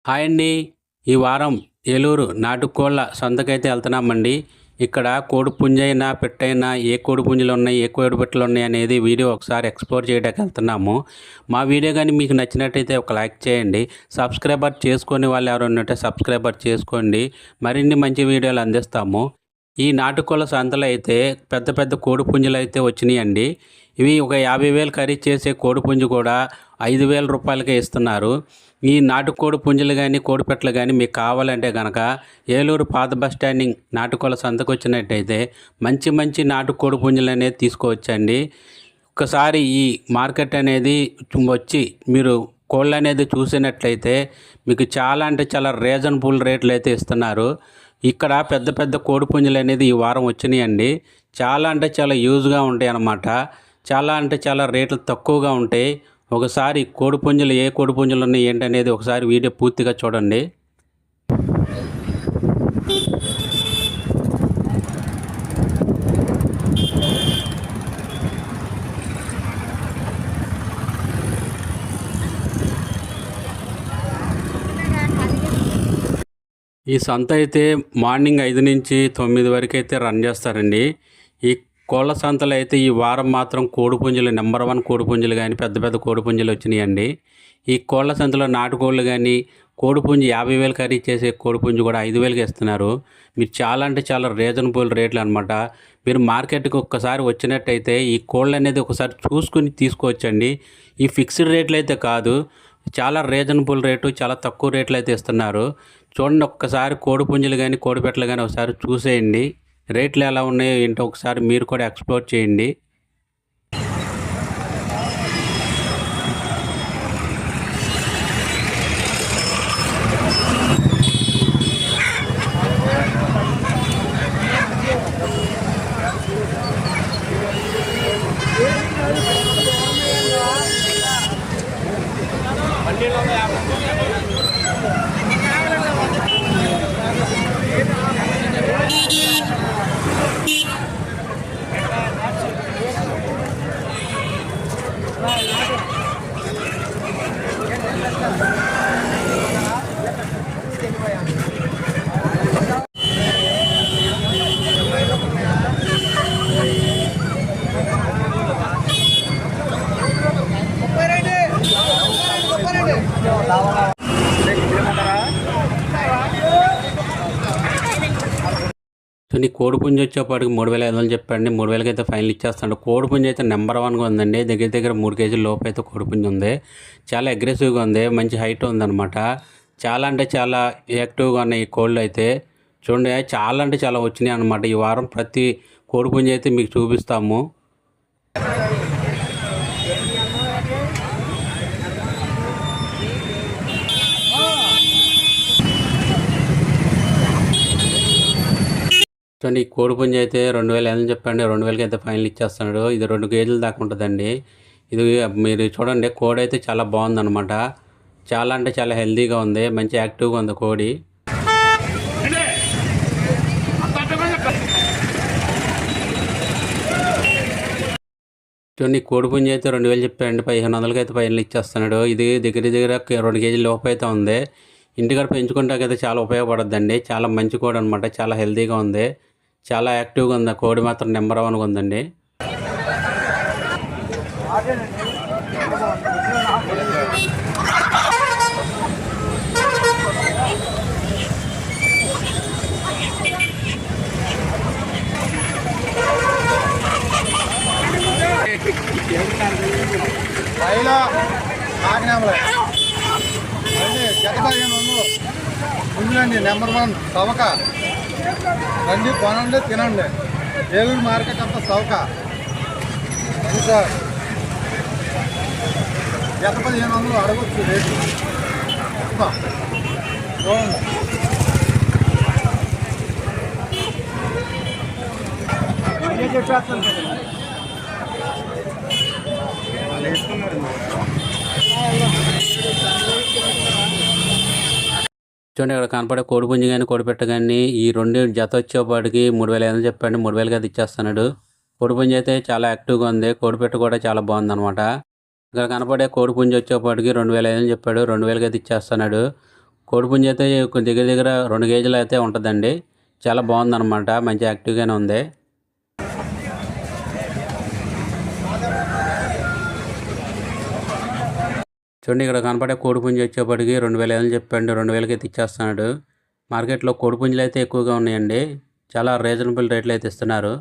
Hi అండి. ఈ వారం ఏలూరు నాటుకోళ్ళ సంతకైతే వెళ్తున్నామండి. ఇక్కడ కోడిపుంజైనా, పెట్టైనా ఏ కోడిపుంజులు ఉన్నాయి, ఏ కోడిపెట్టలు ఉన్నాయి అనేది వీడియో ఒకసారి ఎక్స్ప్లోర్ చేయడానికి వెళ్తున్నాము. మా వీడియో కానీ మీకు నచ్చినట్టయితే ఒక లైక్ చేయండి. సబ్స్క్రైబర్ చేసుకునే వాళ్ళు ఎవరైనా ఉంటే సబ్స్క్రైబర్ చేసుకోండి. మరిన్ని మంచి వీడియోలు అందిస్తాము. ఈ నాటుకోళ్ళ సంతలో అయితే పెద్ద పెద్ద కోడిపుంజులు అయితే వచ్చినాయండి. ఇవి ఒక 50,000 ఖరీదు చేసే కోడిపుంజు కూడా 5,000 రూపాయలకే ఇస్తున్నారు. ఈ నాటుకోడి పుంజులు కానీ, కోడిపెట్టలు కానీ మీకు కావాలంటే కనుక ఏలూరు పాత బస్ స్టాండింగ్ నాటుకోళ్ళ సంతకు వచ్చినట్టయితే మంచి మంచి నాటుకోడి పుంజులు అనేది తీసుకోవచ్చండి. ఒకసారి ఈ మార్కెట్ అనేది వచ్చి మీరు కోళ్ళు అనేది చూసినట్లయితే మీకు చాలా అంటే చాలా రీజనబుల్ రేట్లు అయితే ఇస్తున్నారు. ఇక్కడ పెద్ద పెద్ద కోడి పుంజులు అనేది ఈ వారం వచ్చినాయండి. చాలా అంటే చాలా యూజ్గా ఉంటాయి అన్నమాట. చాలా అంటే చాలా రేట్లు తక్కువగా ఉంటాయి. ఒకసారి కోడిపుంజులు ఏ కోడిపుంజులు ఉన్నాయి ఏంటనేది ఒకసారి వీడియో పూర్తిగా చూడండి. ఈ సంత అయితే మార్నింగ్ 5 నుంచి 9 వరకు అయితే రన్ చేస్తారండి. ఈ కోళ్ళ సంతలో అయితే ఈ వారం మాత్రం కోడిపుంజులు నెంబర్ 1 కోడిపుంజులు కానీ పెద్ద పెద్ద కోడిపుంజులు వచ్చినాయండి. ఈ కోళ్ళ సంతలో నాటుకోళ్ళు కానీ కోడిపుంజు 50,000 ఖరీదు చేసే కోడిపుంజు కూడా 5,000కి ఇస్తున్నారు. మీరు చాలా అంటే చాలా రీజనబుల్ రేట్లు అనమాట. మీరు మార్కెట్కి ఒక్కసారి వచ్చినట్టయితే ఈ కోళ్ళు అనేది ఒకసారి చూసుకుని తీసుకోవచ్చండి. ఈ ఫిక్స్డ్ రేట్లు అయితే కాదు, చాలా రీజనబుల్ రేటు, చాలా తక్కువ రేట్లు అయితే ఇస్తున్నారు. చూడండి, ఒక్కసారి కోడిపుంజులు కానీ కోడిపెట్టలు కానీ ఒకసారి చూసేయండి. రేట్లు ఎలా ఉన్నాయో ఏంటో ఒకసారి మీరు కూడా ఎక్స్ప్లోర్ చేయండి. సో నీ కోడిపుంజు వచ్చేపాటికి 3,500 చెప్పండి. 3,000కి అయితే ఫైనల్ ఇచ్చేస్తాడు. కోడిపుంజు అయితే నెంబర్ 1గా ఉందండి. దగ్గర దగ్గర 3 కేజీల లోపు అయితే కోడిపుంజు ఉంది. చాలా అగ్రెసివ్గా ఉంది, మంచి హైట్ ఉందన్నమాట. చాలా అంటే చాలా యాక్టివ్గా ఉన్నాయి ఈ కోళ్ళు అయితే. చూడండి, చాలా అంటే చాలా వచ్చినాయి అన్నమాట. ఈ వారం ప్రతి కోడిపుంజు అయితే మీకు చూపిస్తాము. చూడండి, ఈ కోడిపుంజు అయితే 2,000 చెప్పండి. 2,000కి అయితే ఫైనల్ ఇచ్చేస్తున్నాడు. ఇది 2 కేజీల దాకా ఉంటుందండి. ఇది మీరు చూడండి, కోడి అయితే చాలా బాగుందన్నమాట. చాలా అంటే చాలా హెల్తీగా ఉంది, మంచి యాక్టివ్గా ఉంది కోడి. చూడండి, కోడిపుంజు అయితే 2,000 చెప్పండి. 1,500కి అయితే ఫైనల్ ఇచ్చేస్తున్నాడు. ఇది దగ్గర దగ్గర 2 కేజీల లోపు అయితే ఉంది. ఇంటికాడ పెంచుకుంటాకైతే చాలా ఉపయోగపడుద్దండి. చాలా మంచి కోడి అనమాట. చాలా హెల్తీగా ఉంది, చాలా యాక్టివ్గా ఉంది. కోడి మాత్రం నెంబర్ 1గా ఉందండి. ముందులండి నెంబర్ 1 సవక రండి, కొనండి, తినండి. ఏలూరు మార్కెట్ అంతా సవక సార్. 1,500 అడగొచ్చు రేటు. చూడండి, చెప్పేస్తాను. చూడండి, ఇక్కడ కనపడే కోడిపుంజు కానీ కోడిపెట్ట కానీ ఈ 2 జత వచ్చేపాటికి 3,500 చెప్పండి. 3,000కి అది ఇచ్చేస్తున్నాడు. కోడిపుంజు అయితే చాలా యాక్టివ్గా ఉంది, కోడిపెట్ట కూడా చాలా బాగుందన్నమాట. ఇక్కడ కనపడే కోడిపుంజు వచ్చేపాటికి 2,500 చెప్పాడు. 2,000కి అయితే ఇచ్చేస్తున్నాడు. కోడిపుంజి అయితే దగ్గర దగ్గర 2 కేజీలు అయితే ఉంటుందండి. చాలా బాగుందన్నమాట, మంచి యాక్టివ్గానే ఉంది. చూడండి, ఇక్కడ కనపడే కోడిపుంజి వచ్చేప్పటికి 2000 చెప్పండి, 2000కి అయితే ఇచ్చేస్తున్నాడు. మార్కెట్లో కోడిపుంజులు అయితే ఎక్కువగా ఉన్నాయండి. చాలా రీజనబుల్ రేట్లు అయితే ఇస్తున్నారు.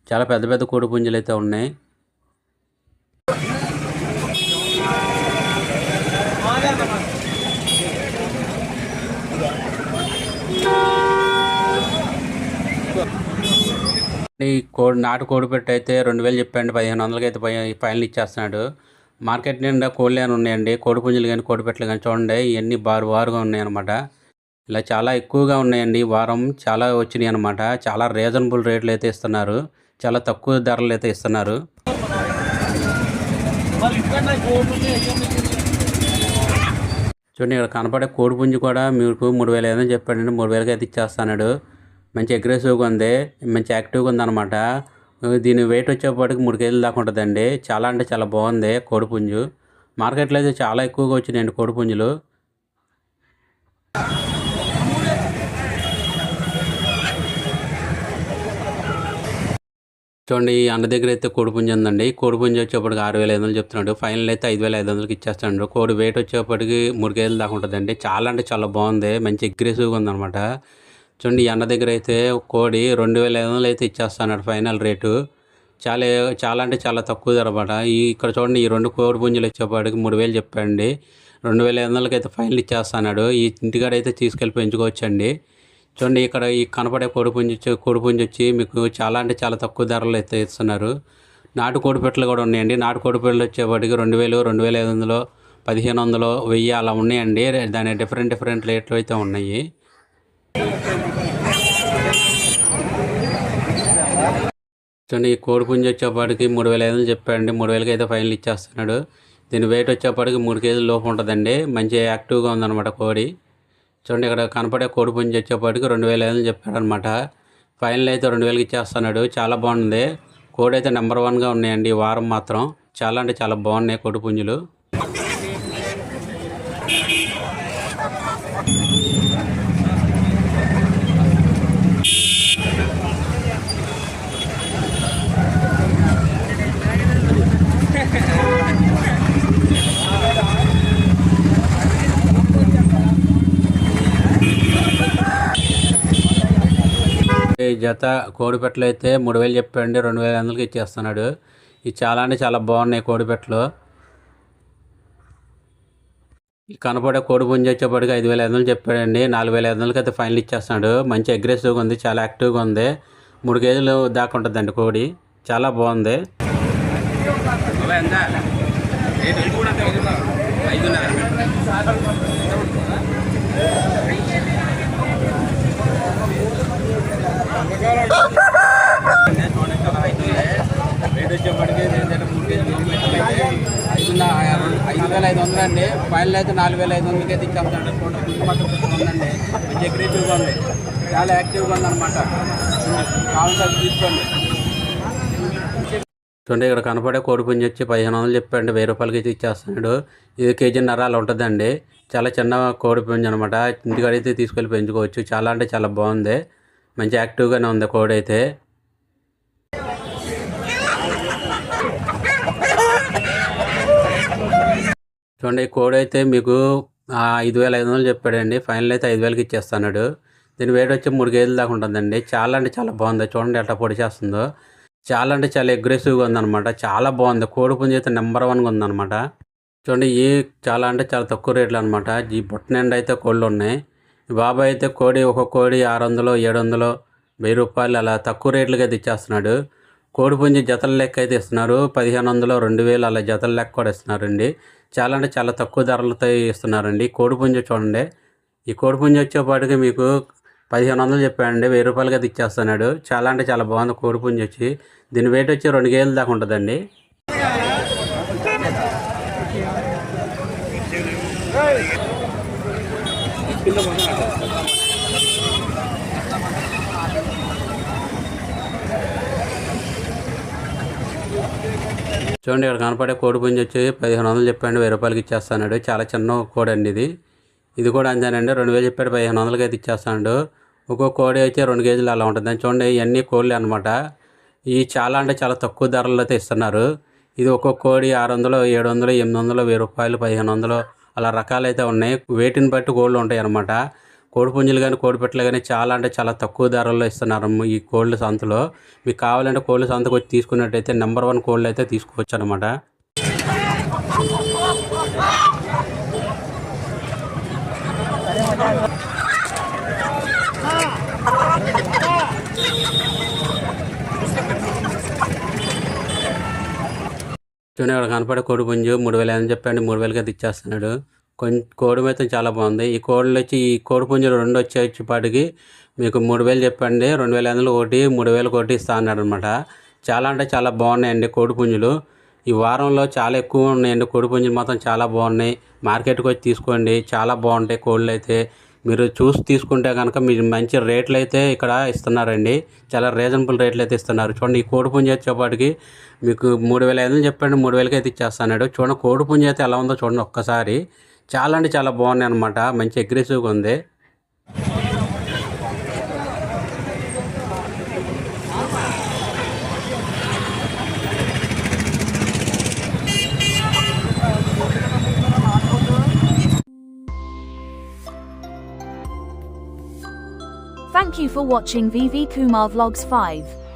చాలా పెద్ద పెద్ద కోడిపుంజులు అయితే ఉన్నాయి. ఈ నాటు కోడిపెట్టు అయితే 2000 చెప్పండి, 1500కి అయితే ఫైనల్ ఇచ్చేస్తున్నాడు. మార్కెట్ నిండా కోళ్ళు అని ఉన్నాయండి. కోడిపుంజులు కానీ కోడిపెట్టలు కానీ చూడండి, ఇవన్నీ బారుగా ఉన్నాయన్నమాట. ఇలా చాలా ఎక్కువగా ఉన్నాయండి. ఈ వారం చాలా వచ్చినాయి అనమాట. చాలా రీజనబుల్ రేట్లు అయితే ఇస్తున్నారు. చాలా తక్కువ ధరలు అయితే ఇస్తున్నారు. చూడండి, ఇక్కడ కనపడే కోడిపుంజు కూడా మీకు 3500 చెప్పాడండి. 3000కి అయితే ఇచ్చేస్తున్నాడు. మంచి అగ్రెసివ్గా ఉంది, మంచి యాక్టివ్గా ఉందన్నమాట. దీని వెయిట్ వచ్చేప్పటికి 3 కేజీల దాకా ఉంటుందండి. చాలా అంటే చాలా బాగుంది కోడిపుంజు. మార్కెట్లో అయితే చాలా ఎక్కువగా వచ్చినాయండి కోడిపుంజులు. చూడండి, ఈ అన్న దగ్గర అయితే కోడిపుంజి ఉందండి. కోడిపుంజి వచ్చేప్పటికి 6500 చెప్తున్నాడు. ఫైనల్ అయితే 5500కి ఇచ్చేస్తాడు. కోడి వెయిట్ వచ్చేప్పటికి 3 కేజీల దాకా ఉంటుందండి. చాలా అంటే చాలా బాగుంది, మంచి అగ్రెసివ్గా ఉందన్నమాట. చూడండి, ఈ అన్న దగ్గర అయితే కోడి 2500 అయితే ఇచ్చేస్తున్నాడు ఫైనల్ రేటు. చాలా అంటే చాలా తక్కువ ధర అన్నమాట. ఇక్కడ చూడండి, ఈ 2 కోడిపుంజులు వచ్చేప్పటికి 3000 చెప్పండి, 2500కి అయితే ఫైనల్ ఇచ్చేస్తున్నాడు. ఈ ఇంటికాడ అయితే తీసుకెళ్ళి పెంచుకోవచ్చండి. చూడండి, ఇక్కడ ఈ కనపడే కోడిపుంజి వచ్చి మీకు చాలా అంటే చాలా తక్కువ ధరలు అయితే ఇస్తున్నారు. నాటు కోడిపెట్టలు కూడా ఉన్నాయండి. నాటు కోడిపెట్టలు వచ్చేప్పటికి 2000, 2500, 1500, 1000 అలా ఉన్నాయండి. దాని డిఫరెంట్ రేట్లు అయితే ఉన్నాయి. చూడండి, ఈ కోడిపుంజి వచ్చేప్పటికి 3500 చెప్పండి, 3000కి అయితే ఫైనల్ ఇచ్చేస్తున్నాడు. దీని వెయిట్ వచ్చేప్పటికి 3 కేజీల లోపు ఉంటుందండి. మంచి యాక్టివ్గా ఉందన్నమాట కోడి. చూడండి, ఇక్కడ కనపడే కోడిపుంజి వచ్చేప్పటికి 2500 చెప్పాడనమాట. ఫైనల్ అయితే 2000కి ఇచ్చేస్తున్నాడు. చాలా బాగుంది. కోడి అయితే నెంబర్ 1గా ఉన్నాయండి ఈ వారం మాత్రం. చాలా అంటే చాలా బాగున్నాయి కోడిపుంజులు. ఈ జత కోడిపెట్టలు అయితే 3000 చెప్పండి, 2500కి ఇచ్చేస్తున్నాడు. ఇది చాలా అంటే చాలా బాగున్నాయి కోడిపెట్టలు. ఈ కనపడే కోడిపుంజి వచ్చేప్పటికి 5500 చెప్పాడండి, 4500కి అయితే ఫైనల్ ఇచ్చేస్తున్నాడు. మంచి అగ్రెసివ్గా ఉంది, చాలా యాక్టివ్గా ఉంది. 3 కేజీలు దాకా ఉంటుందండి కోడి. చాలా బాగుంది. రేట్ వచ్చేప్పటికి 5500 అండి. ఫైనల్ అయితే 4500కి అయితే ఇచ్చేస్తాడు. ఉందండి, మంచి అగ్రెసివ్గా ఉంది, చాలా యాక్టివ్గా ఉందన్నమాట. కావాలి తీసుకోండి. చూడండి, ఇక్కడ కనపడే కోడిపుంజి వచ్చి 1500 చెప్పండి, 1000 రూపాయలకి అయితే ఇచ్చేస్తున్నాడు. ఇది కేజీన్నర అలా ఉంటుందండి. చాలా చిన్న కోడిపుంజి అనమాట. ఇంటికాడైతే తీసుకెళ్ళి పెంచుకోవచ్చు. చాలా అంటే చాలా బాగుంది, మంచి యాక్టివ్గానే ఉంది కోడి అయితే. చూడండి, కోడి అయితే మీకు 5500 చెప్పాడండి. ఫైనల్ అయితే 5000కి ఇచ్చేస్తున్నాడు. దీని వెయిట్ వచ్చి 3 కేజీల దాకా ఉంటుందండి. చాలా అంటే చాలా బాగుంది. చూడండి ఎట్లా పొడి చేస్తుందో. చాలా అంటే చాలా అగ్రెసివ్గా ఉందన్నమాట. చాలా బాగుంది. కోడిపుంజి అయితే నెంబర్ 1గా ఉందన్నమాట. చూడండి, ఈ చాలా అంటే చాలా తక్కువ రేట్లు అనమాట. ఈ బుట్ట నిండా అయితే కోళ్ళు ఉన్నాయి. బాబాయ్ అయితే ఒక్కొక్క కోడి 600, 700, 1000 రూపాయలు అలా తక్కువ రేట్లుగా అయితే ఇచ్చేస్తున్నాడు. కోడిపుంజి జతల లెక్క అయితే ఇస్తున్నారు. 1500, 2000 అలా జతల లెక్క కూడా ఇస్తున్నారండి. చాలా అంటే చాలా తక్కువ ధరలతో ఇస్తున్నారండి. కోడిపుంజి చూడండి, ఈ కోడిపుంజి వచ్చేపాటికి మీకు 1500 చెప్పాడండి, 1000 రూపాయలకి అయితే ఇచ్చేస్తున్నాడు. చాలా అంటే చాలా బాగుంది కోడిపుంజి వచ్చి. దీని వెయిట్ వచ్చి 2 కేజీల దాకా ఉంటుందండి. చూడండి, ఇక్కడ కనపడే కోడిపుంజి వచ్చి 1500 చెప్పండి, 1000 రూపాయలకి ఇచ్చేస్తున్నాడు. చాలా చిన్న కోడి అండి ఇది. ఇది కూడా అంతేనండి, 2000 చెప్పాడు, 1500కి అయితే ఇచ్చేస్తాడు. ఒక్కో కోడి అయితే 2 కేజీలు అలా ఉంటుంది. దాన్ని చూడండి, ఇవన్నీ కోళ్ళు అనమాట. ఇవి చాలా అంటే చాలా తక్కువ ధరల్లో అయితే ఇస్తున్నారు. ఇది ఒక్కొక్క కోడి 600, 700, 800, 1000 రూపాయలు, 1500 అలా రకాలైతే ఉన్నాయి. వేటిని బట్టి కోళ్ళు ఉంటాయి అనమాట. కోడి పుంజులు కానీ కోడి పెట్టలు కానీ చాలా అంటే చాలా తక్కువ ధరల్లో ఇస్తున్నారు ఈ కోళ్ళ సంతలో. మీకు కావాలంటే కోళ్ళ సంతకు వచ్చి తీసుకున్నట్టయితే నెంబర్ 1 కోళ్ళు అయితే తీసుకోవచ్చు అనమాట. చూడండి, ఇక్కడ కనపడే కోడి పుంజు 3000 అని చెప్పండి, 3000కి అయితే ఇచ్చేస్తున్నాడు. కోడి అయితే చాలా బాగుంది. ఈ కోళ్ళు వచ్చి ఈ కోడి పుంజులు 2 వచ్చేపాటికి మీకు 3000 చెప్పండి, 2500 ఒకటి, 3000 ఒకటి ఇస్తా అన్నాడు అనమాట. చాలా అంటే చాలా బాగున్నాయండి కోడి పుంజులు. ఈ వారంలో చాలా ఎక్కువ ఉన్నాయండి కోడి పుంజులు, మాత్రం చాలా బాగున్నాయి. మార్కెట్కి వచ్చి తీసుకోండి, చాలా బాగుంటాయి కోళ్ళు అయితే. మీరు చూసి తీసుకుంటే కనుక మీరు మంచి రేట్లు అయితే ఇక్కడ ఇస్తున్నారండి. చాలా రీజనబుల్ రేట్లు అయితే ఇస్తున్నారు. చూడండి, ఈ కోడి పుంజు వచ్చేపాటికి మీకు 3500 చెప్పండి, 3000కి అయితే ఇచ్చేస్తున్నాడు. చూడండి కోడి పుంజు అయితే ఎలా ఉందో చూడండి ఒక్కసారి. చాలా అంటే చాలా బాగున్నాయి అనమాట. మంచి అగ్రెసివ్గా ఉంది. Thank you for watching VV Kumar Vlogs 5.